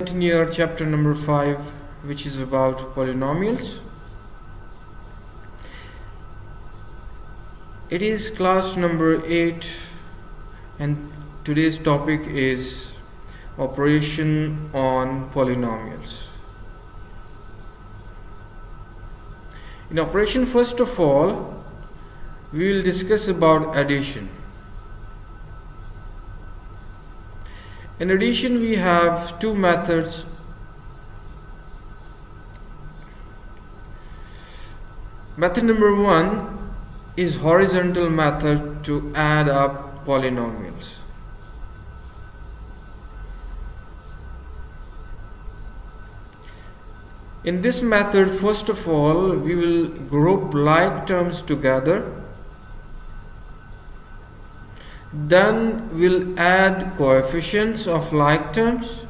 Continue our chapter number 5, which is about polynomials. It is class number 8 and today's topic is operation on polynomials. In operation, first of all, we will discuss about addition. In addition, we have two methods. Method number 1 is horizontal method to add up polynomials. In this method, first of all, we will group like terms together. Then we'll add coefficients of like terms.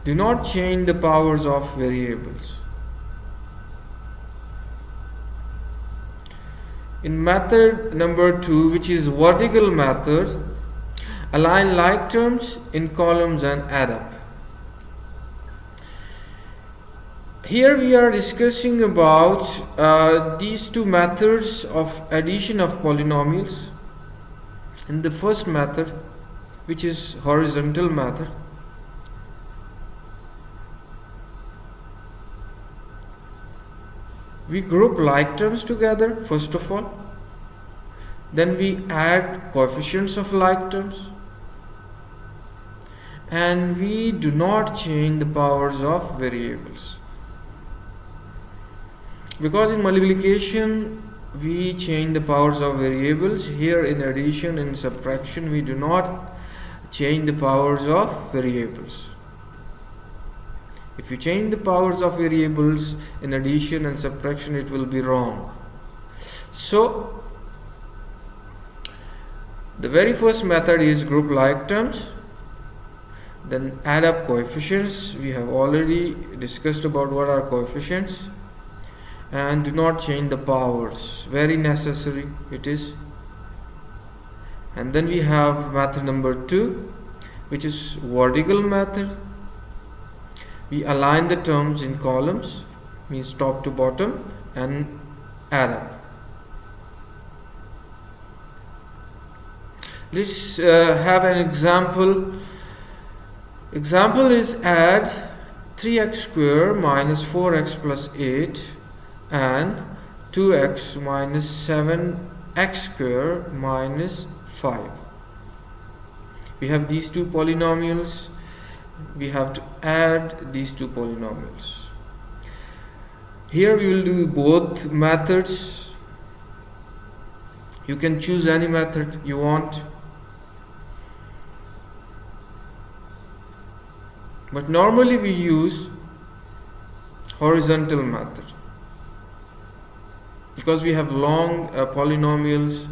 Do not change the powers of variables. In method number 2, which is vertical method, align like terms in columns and add up. Here we are discussing about these two methods of addition of polynomials. In the first method, which is horizontal method, we group like terms together first of all, then we add coefficients of like terms, and we do not change the powers of variables, because in multiplication we change the powers of variables. Here in addition and subtraction we do not change the powers of variables. If you change the powers of variables in addition and subtraction, it will be wrong. So the very first method is group like terms, then add up coefficients. We have already discussed about what are coefficients. And do not change the powers, very necessary it is. And then we have method number 2, which is vertical method. We align the terms in columns, means top to bottom, and add up. Let's have an example. Example is add 3x squared minus 4x plus 8 and 2x minus 7x squared minus 5. We have these two polynomials. We have to add these two polynomials. Here we will do both methods. You can choose any method you want, but normally we use horizontal method, because we have long polynomials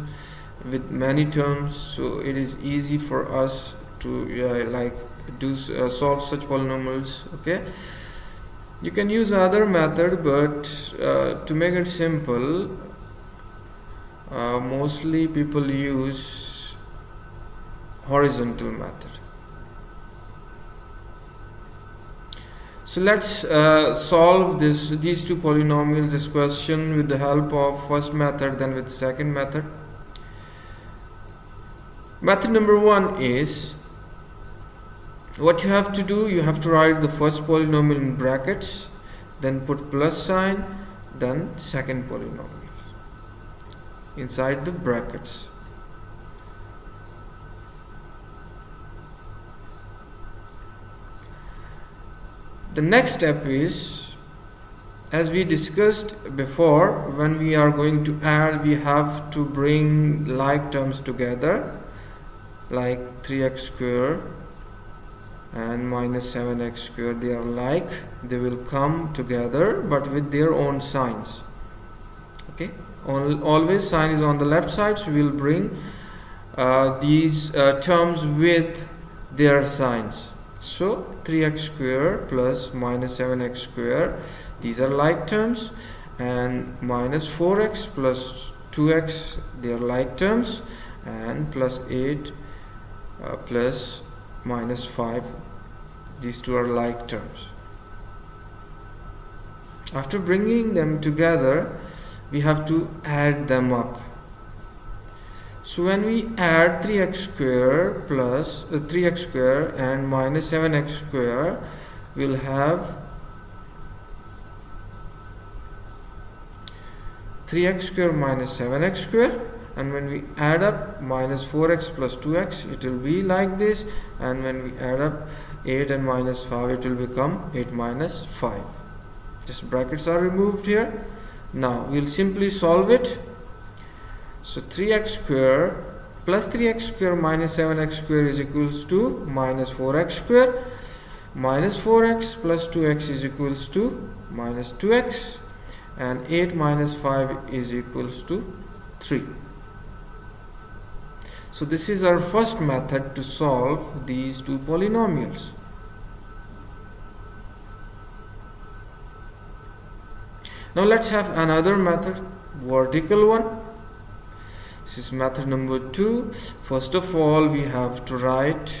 with many terms, so it is easy for us to solve such polynomials. Okay, you can use other method, but to make it simple, mostly people use horizontal method. So let's solve these two polynomials, this question, with the help of first method, then with second method. Method number 1 is, what you have to do, you have to write the first polynomial in brackets, then put plus sign, then second polynomial inside the brackets. The next step is, as we discussed before, when we are going to add, we have to bring like terms together, like 3x squared and minus 7x squared. They are like, they will come together but with their own signs. Okay, always sign is on the left side, so we will bring these terms with their signs. So 3x squared plus minus 7x squared, these are like terms, and minus 4x plus 2x, they are like terms, and plus 8 plus minus 5, These two are like terms. After bringing them together, we have to add them up. So when we add 3x square plus 3x square and minus 7x square, we'll have 3x square minus 7x square, and when we add up minus 4x plus 2x, it will be like this, and when we add up 8 and minus 5, it will become 8 minus 5. Just brackets are removed here. Now we'll simply solve it. So 3x square plus 3x square minus 7x square is equals to minus 4x square. Minus 4x plus 2x is equals to minus 2x, and 8 minus 5 is equals to 3. So this is our first method to solve these two polynomials. Now let's have another method, vertical one. This is method number 2. First of all, we have to write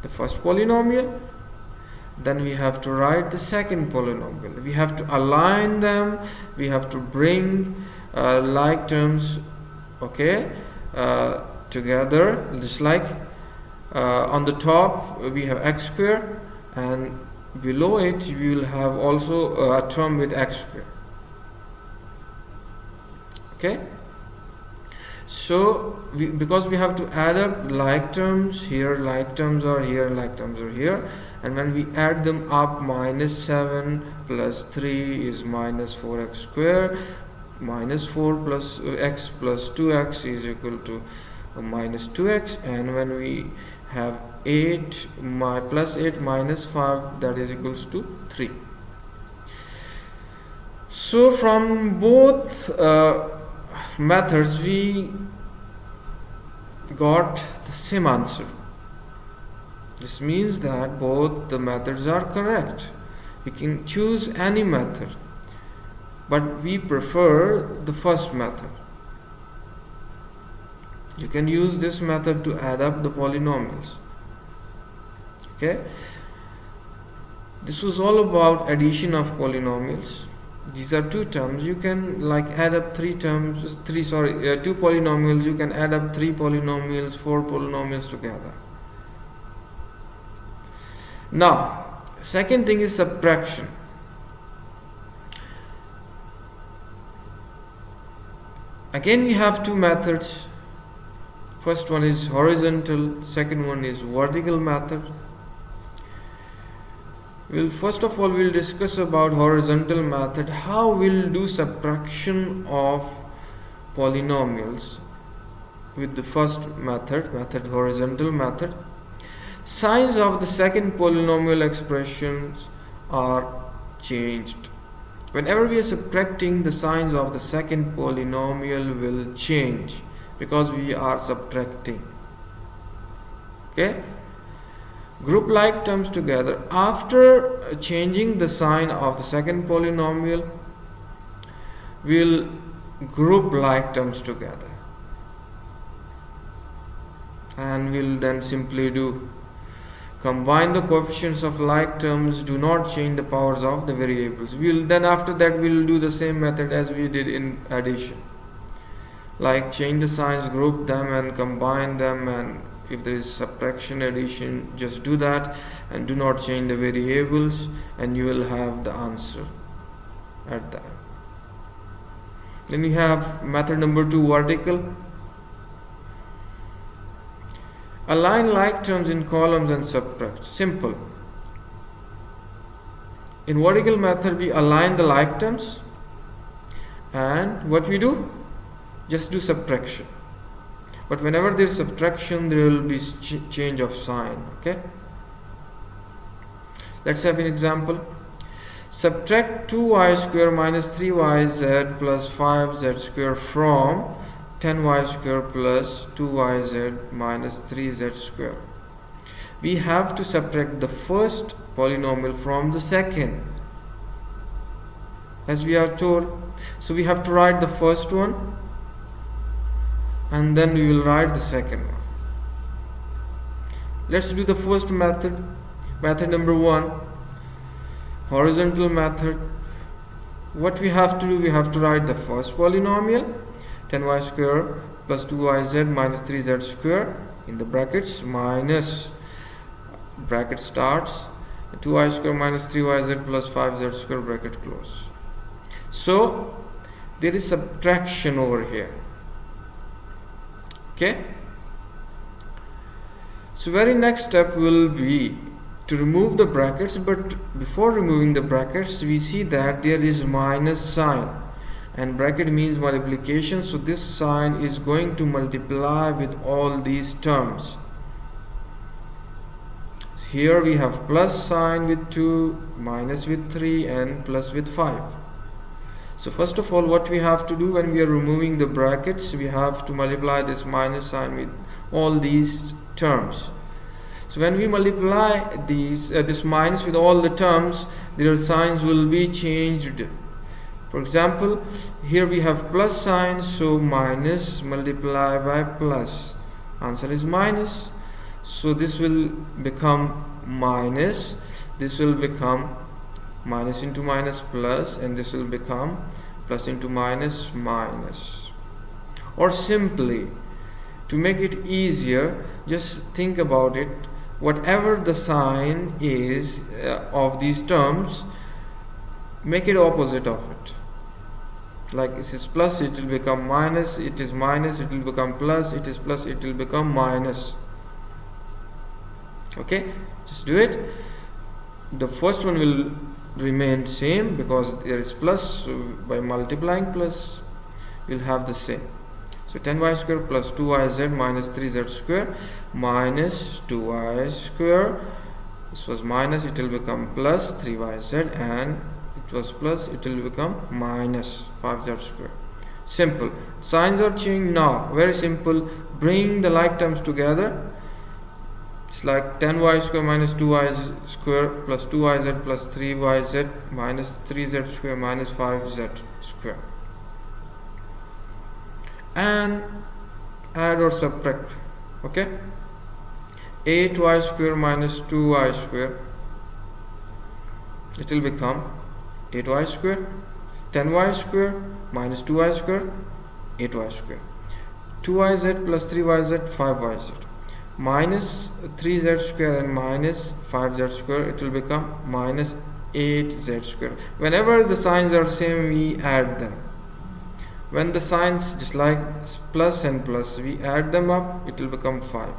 the first polynomial. Then we have to write the second polynomial. We have to align them. We have to bring like terms, okay, together. Just like on the top we have x square, and below it we will have also a term with x square. Okay. So because we have to add up like terms here, like terms are here, like terms are here, and when we add them up, minus 7 plus 3 is minus 4x square, minus 4 plus x plus 2x is equal to minus 2x, and when we have 8 plus 8 minus 5, that is equals to 3. So from both methods we got the same answer. This means that both the methods are correct. We can choose any method, but we prefer the first method. You can use this method to add up the polynomials. Okay, this was all about addition of polynomials. These are two terms. You can like add up two polynomials. You can add up 3 polynomials, 4 polynomials together. Now, second thing is subtraction. Again, we have two methods. First one is horizontal, second one is vertical method. First of all, we'll discuss about horizontal method, how we'll do subtraction of polynomials with the first method horizontal method. Signs of the second polynomial expressions are changed. Whenever we are subtracting, the signs of the second polynomial will change because we are subtracting. Okay? Group like terms together. After changing the sign of the second polynomial, we'll group like terms together, and we'll then simply do combine the coefficients of like terms, do not change the powers of the variables. After that we'll do the same method as we did in addition, like change the signs, group them and combine them, and if there is subtraction, addition, just do that and do not change the variables, and you will have the answer at that. Then we have method number 2, vertical. Align like terms in columns and subtract. Simple. In vertical method we align the like terms, and what we do? Just do subtraction. But whenever there is subtraction, there will be change of sign. Okay. Let's have an example. Subtract 2y square minus 3yz plus 5z square from 10y square plus 2yz minus 3z square. We have to subtract the first polynomial from the second, as we are told. So we have to write the first one, and then we will write the second one. Let's do the first method. Method number 1, horizontal method. What we have to do, we have to write the first polynomial, 10y square plus 2yz minus 3z square in the brackets, minus bracket starts 2y square minus 3yz plus 5z square bracket close. So there is subtraction over here. Okay, so very next step will be to remove the brackets, but before removing the brackets we see that there is minus sign, and bracket means multiplication, so this sign is going to multiply with all these terms. Here we have plus sign with 2, minus with 3, and plus with 5. So first of all, what we have to do when we are removing the brackets, we have to multiply this minus sign with all these terms. So when we multiply these this minus with all the terms, their signs will be changed. For example, here we have plus sign, so minus multiply by plus, answer is minus. So this will become minus, this will become minus into minus plus, and this will become plus into minus minus. Or simply, to make it easier, just think about it. Whatever the sign is of these terms, make it opposite of it. Like this is plus, it will become minus, it is minus, it will become plus, it is plus, it will become minus. Okay, just do it. The first one will remain same because there is plus, so by multiplying plus we'll have the same. So 10y square plus 2yz minus 3z square minus 2y square, this was minus, it will become plus 3yz, and it was plus, it will become minus 5z square. Simple. Signs are changed now. Very simple. Bring the like terms together. It's like 10y square minus 2y square plus 2yz plus 3yz minus 3z square minus 5z square. And add or subtract. Okay, 8y square minus 2y square, it will become 8y square. 10y square minus 2y square, 8y square. 2yz plus 3yz, 5yz, minus 3z square and minus 5z square, it will become minus 8z square. Whenever the signs are same, we add them. When the signs just like plus and plus, we add them up, it will become 5.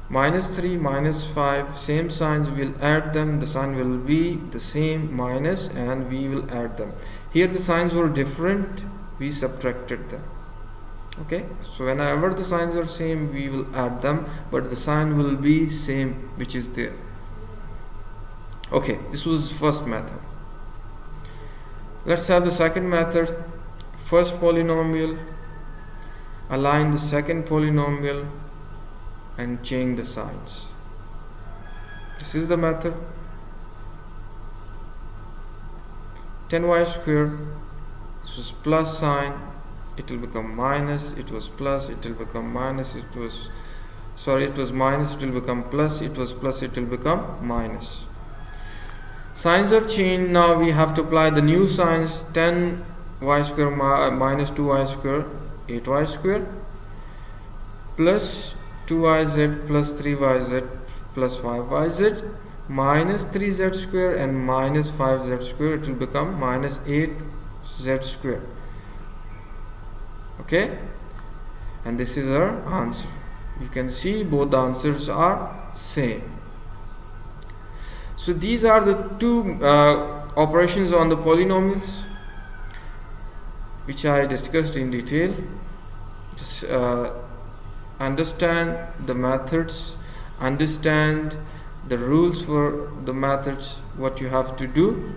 Minus 3, minus 5, same signs, we'll add them, the sign will be the same, minus, and we will add them. Here the signs were different, we subtracted them. Okay, so whenever the signs are same, we will add them, but the sign will be same which is there. Okay, this was first method. Let's have the second method. First polynomial, align the second polynomial and change the signs. This is the method. 10y square, this was plus sign, it will become minus, it was plus, it will become minus, it was minus, it will become plus, it was plus, it will become minus. Signs are changed. Now we have to apply the new signs. 10y square minus 2y square, 8y square, plus 2yz plus 3yz plus 5yz, minus 3z square and minus 5z square, it will become minus 8z square. Okay, and this is our answer. You can see both the answers are same. So these are the two operations on the polynomials which I discussed in detail. Just understand the methods, understand the rules for the methods, what you have to do,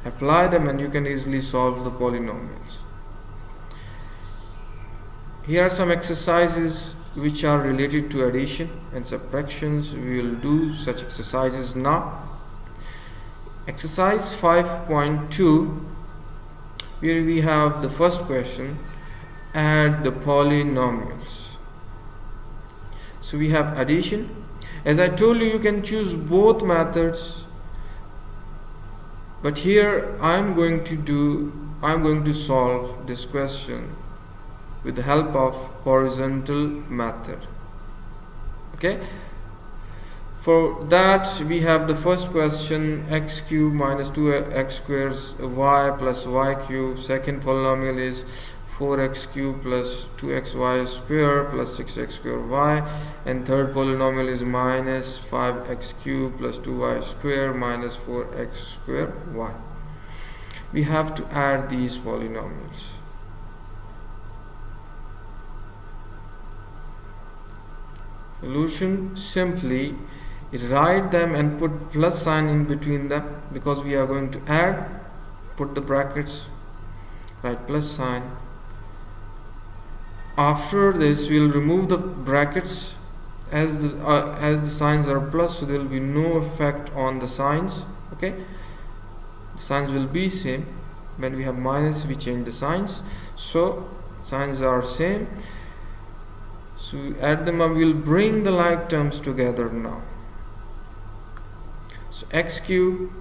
apply them, and you can easily solve the polynomials. Here are some exercises which are related to addition and subtractions. We will do such exercises now. Exercise 5.2, where we have the first question, add the polynomials. So we have addition. As I told you, you can choose both methods, but here I'm going to solve this question with the help of horizontal method. Okay, for that we have the first question, x cube minus 2x squares y plus y cube. Second polynomial is 4x cube plus 2xy square plus 6x square y, and third polynomial is minus 5x cube plus 2y square minus 4x square y. We have to add these polynomials. Solution: simply write them and put plus sign in between them, because we are going to add. Put the brackets, write plus sign. After this we will remove the brackets, as the signs are plus, so there will be no effect on the signs. Okay, the signs will be same. When we have minus, we change the signs, so signs are same. So we add them up, we will bring the like terms together now. So x cube,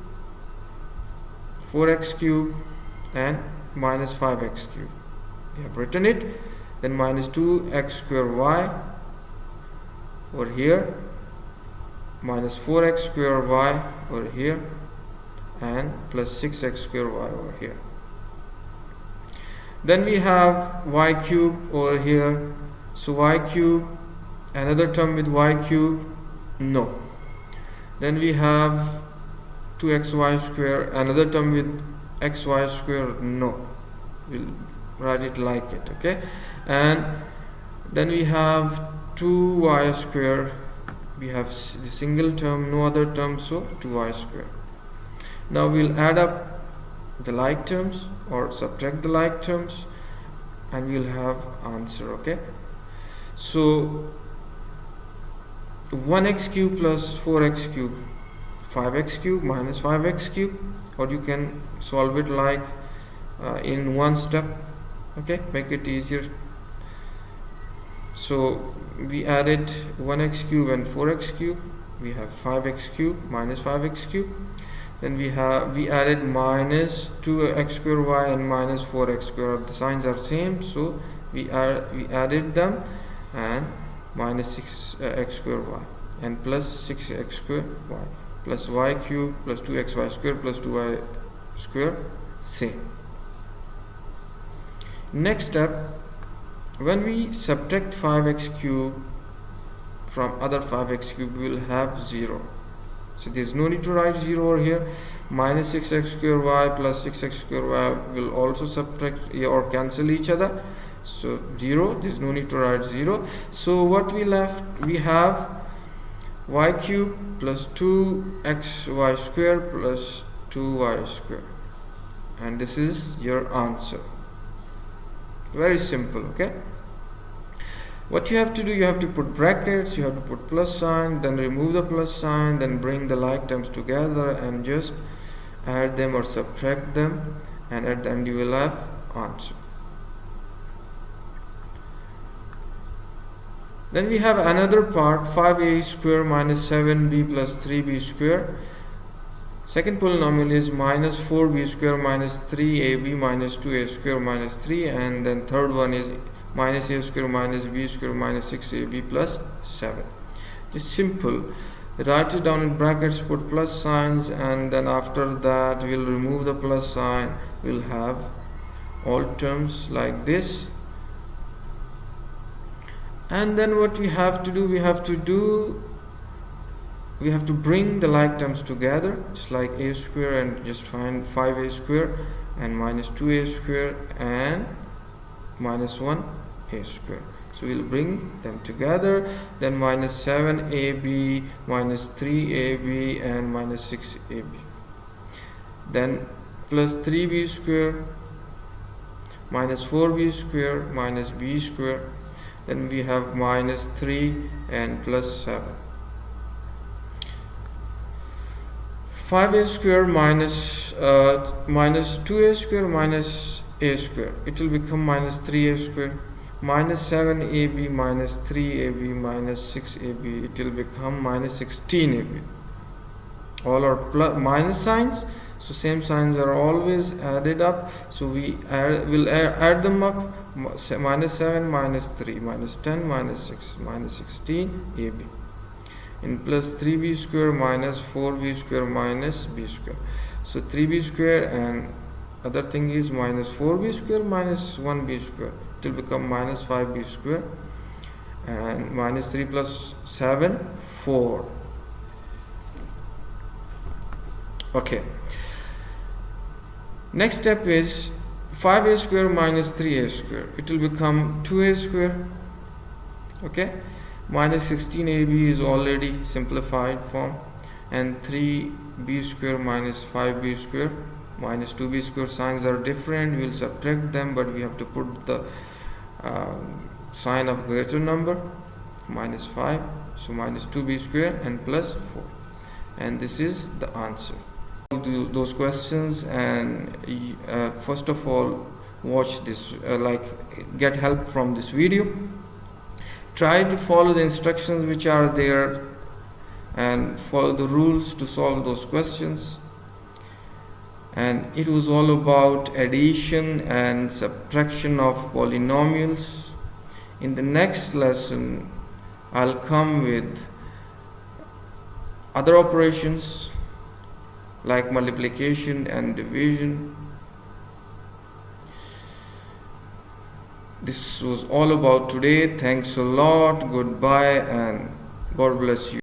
4x cube and minus 5x cube, we have written it. Then minus 2x square y over here, minus 4x square y over here, and plus 6x square y over here. Then we have y cube over here. So y cube, another term with y cube, no. Then we have 2xy square, another term with xy square, no. We'll write it like it. Okay, and then we have 2y square. We have the single term, no other term, so 2y square. Now we'll add up the like terms or subtract the like terms, and we'll have answer. Okay, so 1x cube plus 4x cube, 5x cube minus 5x cube, or you can solve it like in one step. Okay, make it easier. So we added 1x cube and 4x cube. We have 5x cube minus 5x cube. Then we added minus 2x square y and minus 4x square. The signs are same, so we added them, and minus 6x square y and plus 6x square y plus y cube plus 2xy square plus 2y square, same. Next step, when we subtract 5x cube from other 5x cube, we will have 0. So there is no need to write 0 over here. Minus 6x square y plus 6x square y will also subtract or cancel each other. So 0, there is no need to write 0. So what we left, we have y cube plus 2xy square plus 2y square, and this is your answer. Very simple. Okay, what you have to do, you have to put brackets, you have to put plus sign, then remove the plus sign, then bring the like terms together and just add them or subtract them, and at the end you will have answer. Then we have another part, 5a square minus 7b plus 3b square. Second polynomial is minus 4b square minus 3ab minus 2a square minus 3, and then third one is minus a square minus b square minus 6ab plus 7. Just simple. Write it down in brackets, put plus signs, and then after that we'll remove the plus sign. We'll have all terms like this. And then what we have to do, we have to bring the like terms together, just like a square, and just find 5a square and minus 2a square and minus 1a square. So we'll bring them together. Then minus 7ab minus 3ab and minus 6ab. Then plus 3b square minus 4b square minus b square. Then we have minus 3 and plus 7. 5a square minus 2a square minus a square. It will become minus 3a square. minus 7ab minus 3ab minus 6ab, it will become minus 16ab. All are minus signs, so same signs are always added up, so will add them up. Minus 7 minus 3 minus 10 minus 6 minus 16ab, and plus 3b square minus 4b square minus b square. So 3b square and other thing is minus 4b square minus 1b square, it will become minus 5b square, and minus 3 plus 7 4. Okay, next step is 5a square minus 3a square, it will become 2a square. Okay, minus 16ab is already simplified form, and 3b square minus 5b square minus 2b square signs are different, we will subtract them, but we have to put the sign of greater number, minus 5, so minus 2b square and plus 4, and this is the answer. Do those questions, and first of all watch this, get help from this video, try to follow the instructions which are there and follow the rules to solve those questions. And it was all about addition and subtraction of polynomials. In the next lesson I'll come with other operations like multiplication and division. This was all about today. Thanks a lot. Goodbye and God bless you.